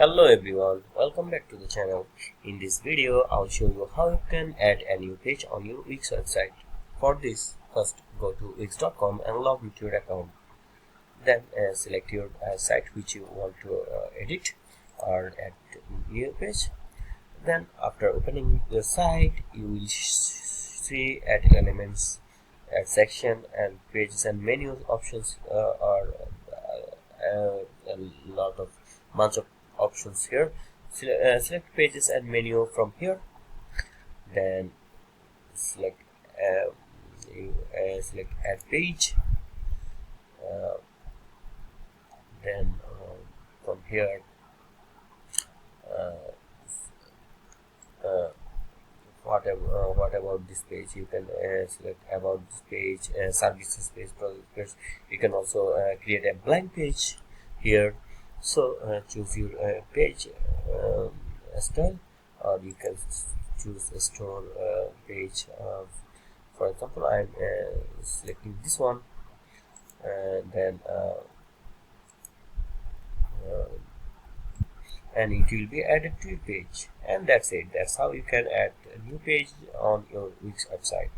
Hello everyone, welcome back to the channel. In this video, I'll show you how you can add a new page on your Wix website. For this, first go to wix.com and log into your account. Then select your site which you want to edit or add new page. Then after opening the site, you will see add elements, add section and pages and menus options are a lot of bunch of options here. Select pages and menu from here. Then select select add page. Uh, then from here, uh, uh, what about this page? You can select about this page, services page, product page. You can also create a blank page here. So choose your page style, or you can choose a store page. For example, I'm selecting this one, and it will be added to your page, and that's it. That's how you can add a new page on your Wix website.